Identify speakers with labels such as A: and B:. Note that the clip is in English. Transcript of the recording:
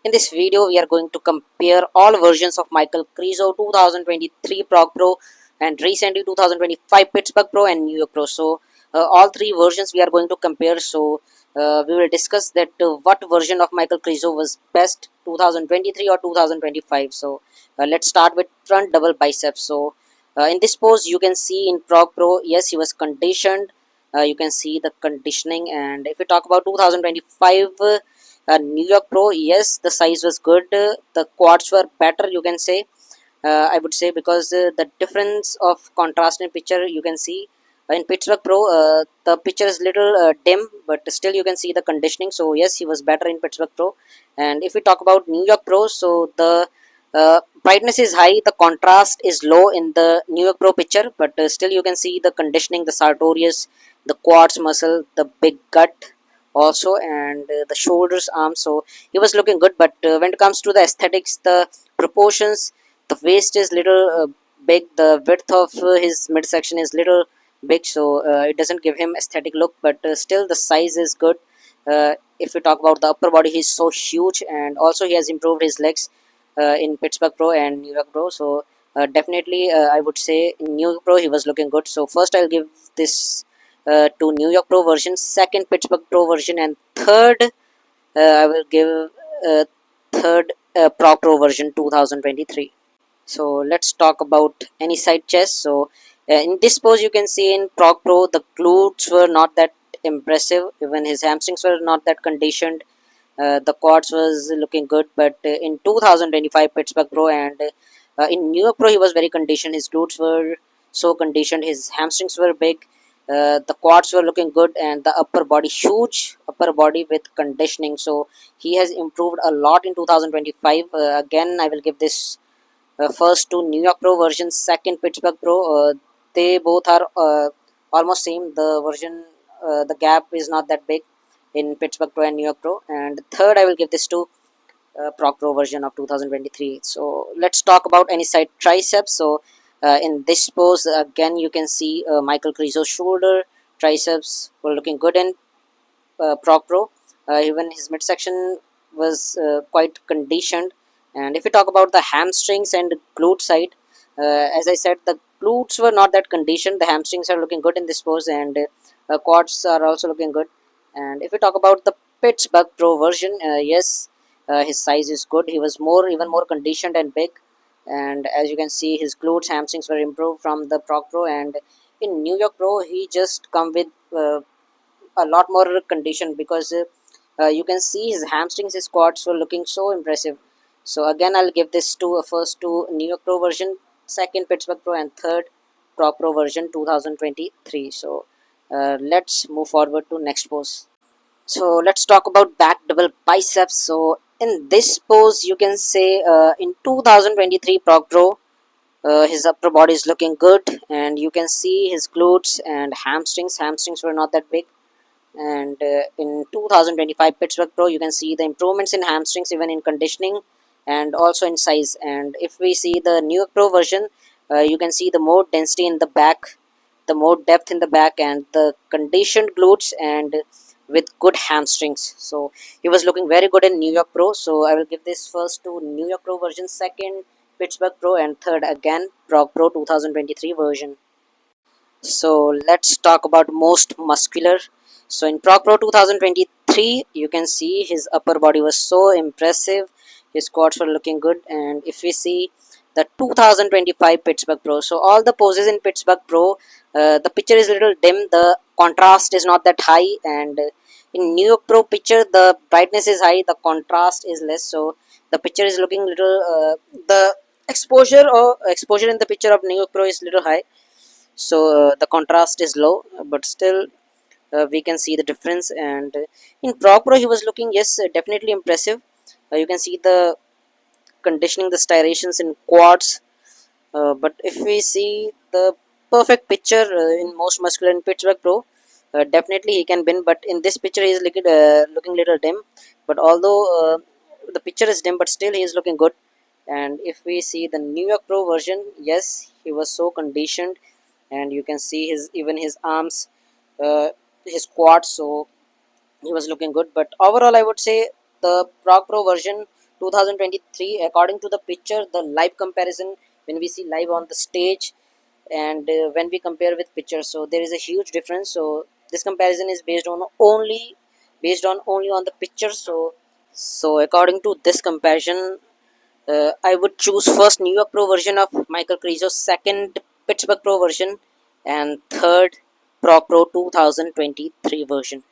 A: In this video, we are going to compare all versions of Michael Krizo 2023 Prague Pro and recently 2025 Pittsburgh Pro and New York Pro. So, all three versions we are going to compare. So, we will discuss that what version of Michael Krizo was best, 2023 or 2025. So, let's start with front double biceps. So, in this pose, you can see in Prague Pro, yes, he was conditioned. You can see the conditioning, and if we talk about 2025. New York Pro, yes, the size was good. The quads were better, you can say. I would say because the difference of contrast in picture, you can see in Pittsburgh Pro, the picture is little dim, but still you can see the conditioning. So yes, he was better in Pittsburgh Pro. And if we talk about New York Pro, so the brightness is high, the contrast is low in the New York Pro picture, but still you can see the conditioning, the sartorius, the quads muscle, the big gut also, and the shoulders, arms. So he was looking good, but when it comes to the aesthetics, the proportions, the waist is little big, the width of his midsection is little big, so it doesn't give him aesthetic look, but still the size is good. If we talk about the upper body, he's so huge, and also he has improved his legs in Pittsburgh Pro and New York Pro. So definitely I would say in New York Pro he was looking good. So first I'll give this to New York Pro version, second Pittsburgh Pro version, and third I will give third Pro Pro version 2023. So let's talk about any side chest. So in this pose, you can see in Pro Pro the glutes were not that impressive. Even his hamstrings were not that conditioned. The quads was looking good, but in 2025 Pittsburgh Pro and in New York Pro he was very conditioned. His glutes were so conditioned. His hamstrings were big. The quads were looking good, and the upper body, huge upper body with conditioning. So he has improved a lot in 2025. Again, I will give this first to New York Pro version, second Pittsburgh Pro. They both are almost same. The version, the gap is not that big in Pittsburgh Pro and New York Pro. And third, I will give this to Pro Pro version of 2023. So let's talk about any side triceps. So in this pose, again you can see Michael Krizo's shoulder, triceps were looking good in Pro Pro. Even his midsection was quite conditioned. And if we talk about the hamstrings and glute side, as I said, the glutes were not that conditioned. The hamstrings are looking good in this pose, and quads are also looking good. And if we talk about the Pittsburgh Pro version, yes, his size is good. He was even more conditioned and big. And as you can see, his glutes, hamstrings were improved from the Pro. And in New York Pro, he just come with a lot more condition because you can see his hamstrings, his quads were looking so impressive. So again, I'll give this to first to New York Pro version, second Pittsburgh Pro, and third Pro version 2023. So let's move forward to next pose. So let's talk about back double biceps. So in this pose, you can say in 2023 Pro, his upper body is looking good, and you can see his glutes and hamstrings. Hamstrings were not that big, and in 2025 Pittsburgh Pro you can see the improvements in hamstrings, even in conditioning and also in size. And if we see the New York Pro version, you can see the more density in the back, the more depth in the back, and the conditioned glutes and with good hamstrings. So he was looking very good in New York Pro. So I will give this first to New York Pro version, second Pittsburgh Pro, and third again Pro 2023 version. So let's talk about most muscular. So in Pro 2023, you can see his upper body was so impressive. His quads were looking good. And if we see the 2025 Pittsburgh Pro, so all the poses in Pittsburgh Pro, the picture is a little dim. The contrast is not that high. And in New York Pro picture, the brightness is high. The contrast is less. So the picture is looking little. The exposure in the picture of New York Pro is little high, so the contrast is low, but still we can see the difference. And in Pro he was looking, yes, definitely impressive. You can see the conditioning, the striations in quads, but if we see the perfect picture in most muscular in Pittsburgh Pro, definitely he can win. But in this picture he is looking little dim, but although the picture is dim, but still he is looking good. And if we see the New York Pro version, yes, he was so conditioned, and you can see his arms, his quads. So he was looking good. But overall, I would say the Pro version 2023, according to the picture, the live comparison, when we see live on the stage and when we compare with pictures, so there is a huge difference. So this comparison is based on only on the picture. So according to this comparison, I would choose first New York Pro version of Michael Krizo, second Pittsburgh Pro version, and third Pro 2023 version.